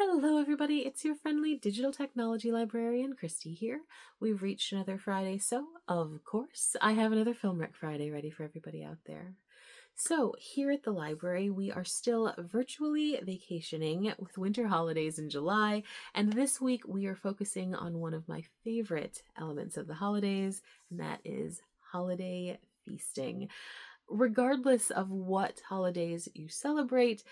Hello, everybody. It's your friendly digital technology librarian, Christy here. We've reached another Friday, so of course, I have another Film Rec Friday ready for everybody out there. So, here at the library, we are still virtually vacationing with winter holidays in July, and this week we are focusing on one of my favorite elements of the holidays, and that is holiday feasting. Regardless of what holidays you celebrate,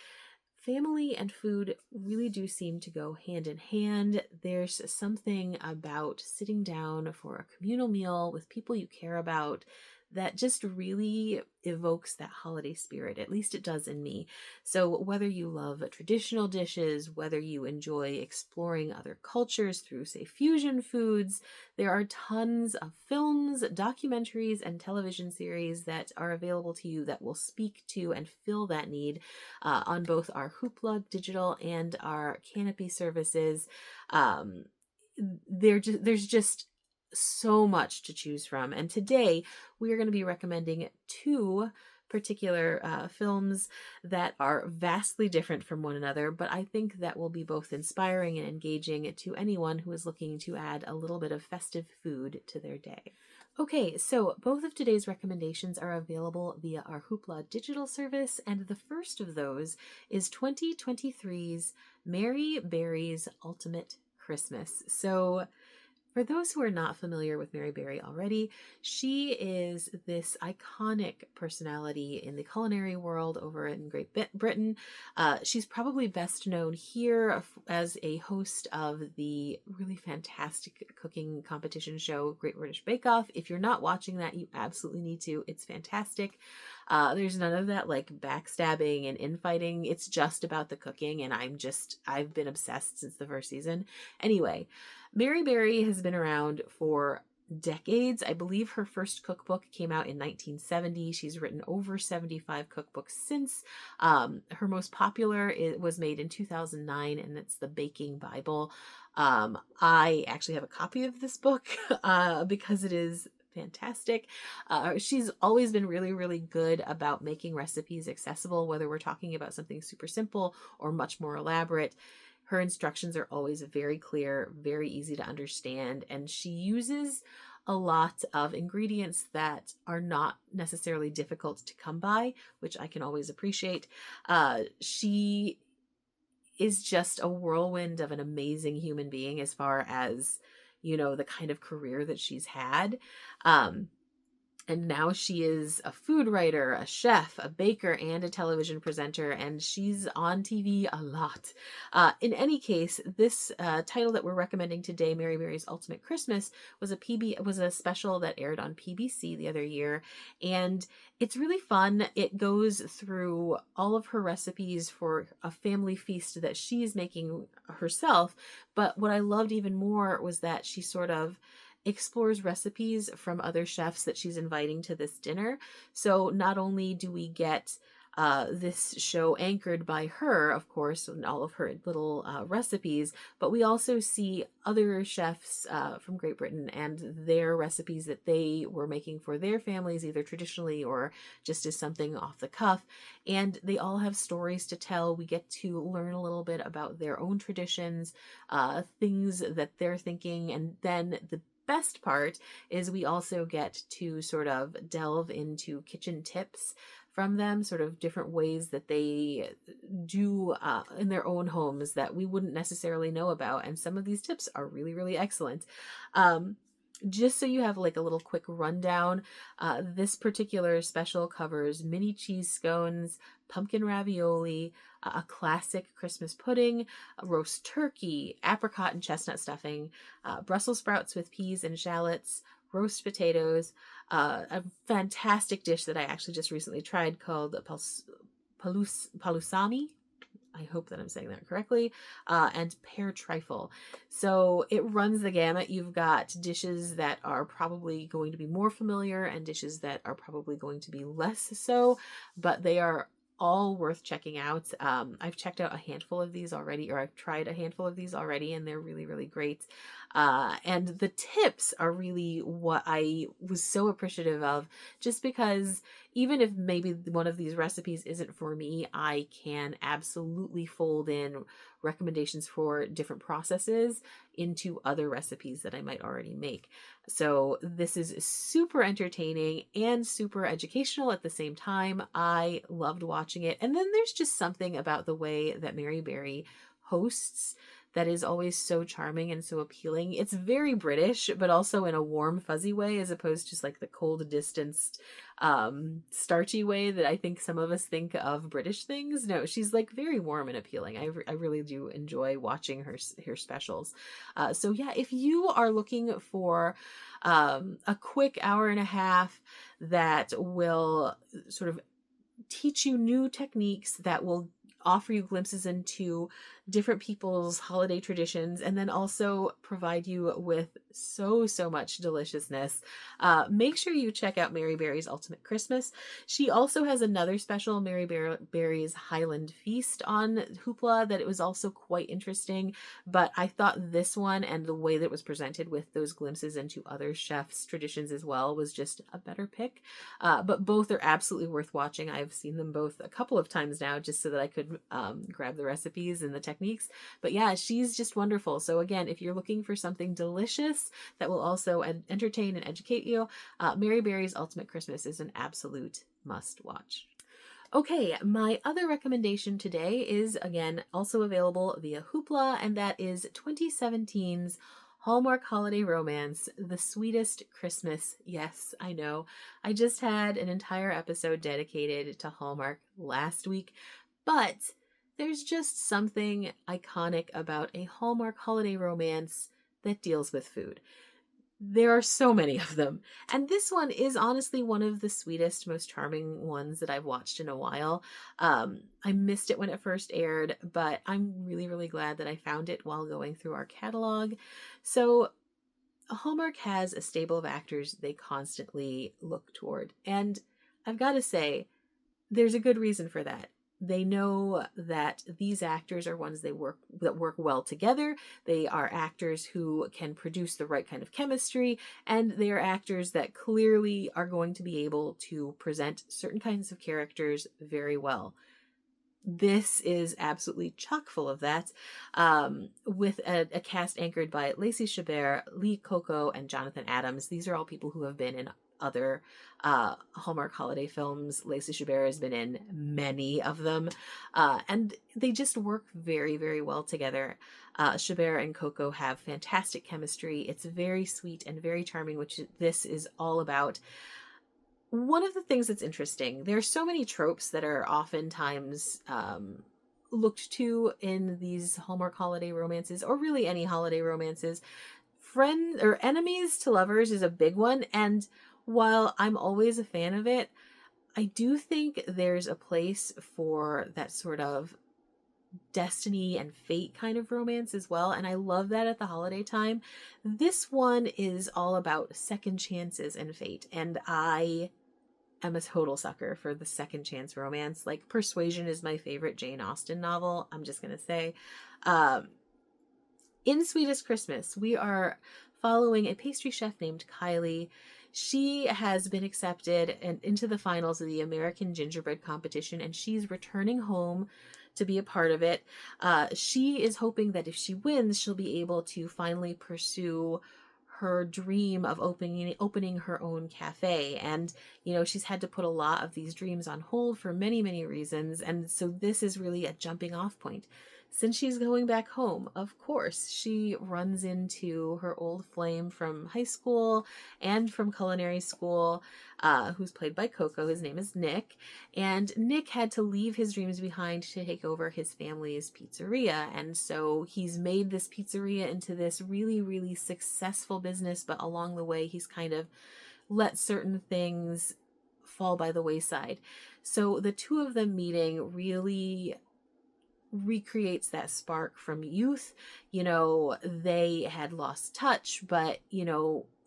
family and food really do seem to go hand in hand. There's something about sitting down for a communal meal with people you care about that just really evokes that holiday spirit. At least it does in me. So whether you love traditional dishes, whether you enjoy exploring other cultures through, say, fusion foods, there are tons of films, documentaries, and television series that are available to you that will speak to and fill that need on both our Hoopla digital and our Canopy services. There's just so much to choose from. And today we are going to be recommending two particular films that are vastly different from one another, but I think that will be both inspiring and engaging to anyone who is looking to add a little bit of festive food to their day. Okay, so both of today's recommendations are available via our Hoopla digital service, and the first of those is 2023's Mary Berry's Ultimate Christmas. So for those who are not familiar with Mary Berry already, she is this iconic personality in the culinary world over in Great Britain. She's probably best known here as a host of the really fantastic cooking competition show, Great British Bake Off. If you're not watching that, you absolutely need to. It's fantastic. There's none of that like backstabbing and infighting. It's just about the cooking, and I've been obsessed since the first season. Anyway, Mary Berry has been around for decades. I believe her first cookbook came out in 1970. She's written over 75 cookbooks since. Her most popular was made in 2009, and it's the Baking Bible. I actually have a copy of this book because it is fantastic. She's always been really, really good about making recipes accessible, whether we're talking about something super simple or much more elaborate. Her instructions are always very clear, very easy to understand, and she uses a lot of ingredients that are not necessarily difficult to come by, which I can always appreciate. She is just a whirlwind of an amazing human being as far as, the kind of career that she's had. And now she is a food writer, a chef, a baker, and a television presenter, and she's on TV a lot. In any case, this title that we're recommending today, Mary Berry's Ultimate Christmas, was a special that aired on PBC the other year, and it's really fun. It goes through all of her recipes for a family feast that she's making herself, but what I loved even more was that she sort of explores recipes from other chefs that she's inviting to this dinner. So not only do we get this show anchored by her, of course, and all of her little recipes, but we also see other chefs from Great Britain and their recipes that they were making for their families, either traditionally or just as something off the cuff. And they all have stories to tell. We get to learn a little bit about their own traditions, things that they're thinking, and then the best part is we also get to sort of delve into kitchen tips from them, sort of different ways that they do in their own homes that we wouldn't necessarily know about. And some of these tips are really, really excellent. Just so you have like a little quick rundown, this particular special covers mini cheese scones, pumpkin ravioli, a classic Christmas pudding, a roast turkey, apricot and chestnut stuffing, Brussels sprouts with peas and shallots, roast potatoes, a fantastic dish that I actually just recently tried called palusami. I hope that I'm saying that correctly, and pear trifle. So it runs the gamut. You've got dishes that are probably going to be more familiar and dishes that are probably going to be less so, but they are all worth checking out. I've checked out a handful of these already, or I've tried a handful of these already, and they're really, really great. And the tips are really what I was so appreciative of, just because even if maybe one of these recipes isn't for me, I can absolutely fold in recommendations for different processes into other recipes that I might already make. So this is super entertaining and super educational at the same time. I loved watching it. And then there's just something about the way that Mary Berry hosts that is always so charming and so appealing. It's very British, but also in a warm, fuzzy way, as opposed to just like the cold, distanced, starchy way that I think some of us think of British things. No, she's like very warm and appealing. I really do enjoy watching her specials. So yeah, if you are looking for a quick hour and a half that will sort of teach you new techniques, that will offer you glimpses into different people's holiday traditions, and then also provide you with so much deliciousness, make sure you check out Mary Berry's Ultimate Christmas. She also has another special, Mary Berry's Highland Feast, on Hoopla, that it was also quite interesting, but I thought this one and the way that it was presented with those glimpses into other chefs' traditions as well was just a better pick. But both are absolutely worth watching. I've seen them both a couple of times now just so that I could grab the recipes and the techniques. But yeah, she's just wonderful. So again, if you're looking for something delicious that will also entertain and educate you, Mary Berry's Ultimate Christmas is an absolute must watch. Okay, my other recommendation today is, again, also available via Hoopla, and that is 2017's Hallmark holiday romance, The Sweetest Christmas. Yes, I know. I just had an entire episode dedicated to Hallmark last week, but there's just something iconic about a Hallmark holiday romance that deals with food. There are so many of them. And this one is honestly one of the sweetest, most charming ones that I've watched in a while. I missed it when it first aired, but I'm really glad that I found it while going through our catalog. So Hallmark has a stable of actors they constantly look toward. And I've got to say, there's a good reason for that. They know that these actors are ones that work well together. They are actors who can produce the right kind of chemistry, and they are actors that clearly are going to be able to present certain kinds of characters very well. This is absolutely chock full of that, with a cast anchored by Lacey Chabert, Lee Coco, and Jonathan Adams. These are all people who have been in other Hallmark holiday films. Lacey Chabert has been in many of them, and they just work very well together. Chabert and Coco have fantastic chemistry. It's very sweet and very charming, which this is all about. One of the things that's interesting, there are so many tropes that are oftentimes looked to in these Hallmark holiday romances, or really any holiday romances. Friends or enemies to lovers is a big one, and while I'm always a fan of it, I do think there's a place for that sort of destiny and fate kind of romance as well, and I love that at the holiday time. This one is all about second chances and fate, and I am a total sucker for the second chance romance. Like, Persuasion is my favorite Jane Austen novel, I'm just gonna say. In Sweetest Christmas, we are following a pastry chef named Kylie. She has been accepted into the finals of the American Gingerbread Competition, and she's returning home to be a part of it. She is hoping that if she wins, she'll be able to finally pursue her dream of opening her own cafe. And, she's had to put a lot of these dreams on hold for many reasons. And so this is really a jumping off point. Since she's going back home, of course, she runs into her old flame from high school and from culinary school, who's played by Coco. His name is Nick. And Nick had to leave his dreams behind to take over his family's pizzeria. And so he's made this pizzeria into this really successful business, but along the way, he's kind of let certain things fall by the wayside. So the two of them meeting really recreates that spark from youth. They had lost touch, but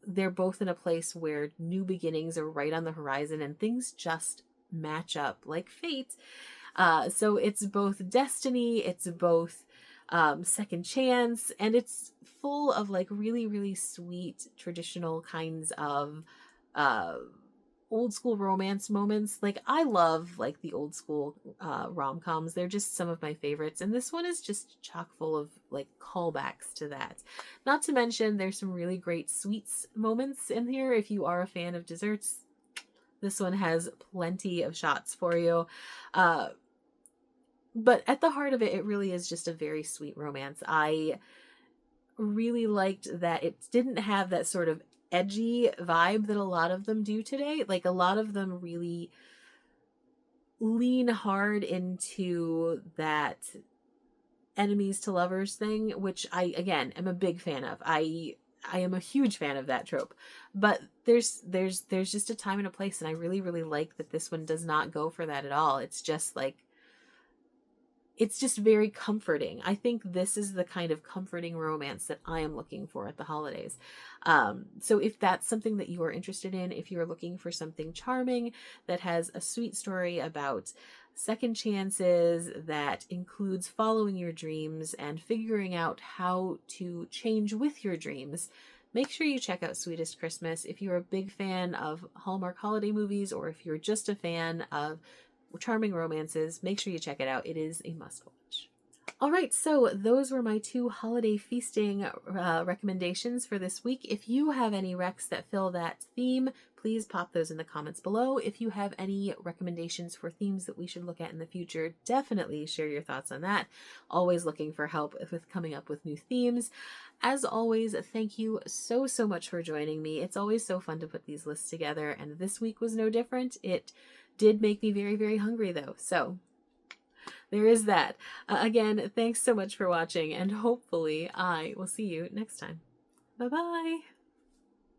they're both in a place where new beginnings are right on the horizon, and things just match up like fate. So it's both destiny, it's both second chance, and it's full of like really sweet traditional kinds of old school romance moments. Like, I love like the old school rom-coms. They're just some of my favorites, and this one is just chock full of like callbacks to that. Not to mention there's some really great sweets moments in here. If you are a fan of desserts, this one has plenty of shots for you. But at the heart of it, it really is just a very sweet romance. I really liked that it didn't have that sort of edgy vibe that a lot of them do today. Like, a lot of them really lean hard into that enemies to lovers thing, which I, again, am a big fan of. I am a huge fan of that trope. But there's just a time and a place, and I really, really like that this one does not go for that at all. It's just like, it's just very comforting. I think this is the kind of comforting romance that I am looking for at the holidays. So if that's something that you are interested in, if you're looking for something charming that has a sweet story about second chances, that includes following your dreams and figuring out how to change with your dreams, make sure you check out Sweetest Christmas. If you're a big fan of Hallmark holiday movies, or if you're just a fan of charming romances, make sure you check it out. It is a must watch. All right, so those were my 2 holiday feasting recommendations for this week. If you have any recs that fill that theme, please pop those in the comments below. If you have any recommendations for themes that we should look at in the future, definitely share your thoughts on that. Always looking for help with coming up with new themes. As always, thank you so much for joining me. It's always so fun to put these lists together, and this week was no different. It did make me very, very hungry though. So there is that. Again, thanks so much for watching, and hopefully I will see you next time. Bye-bye.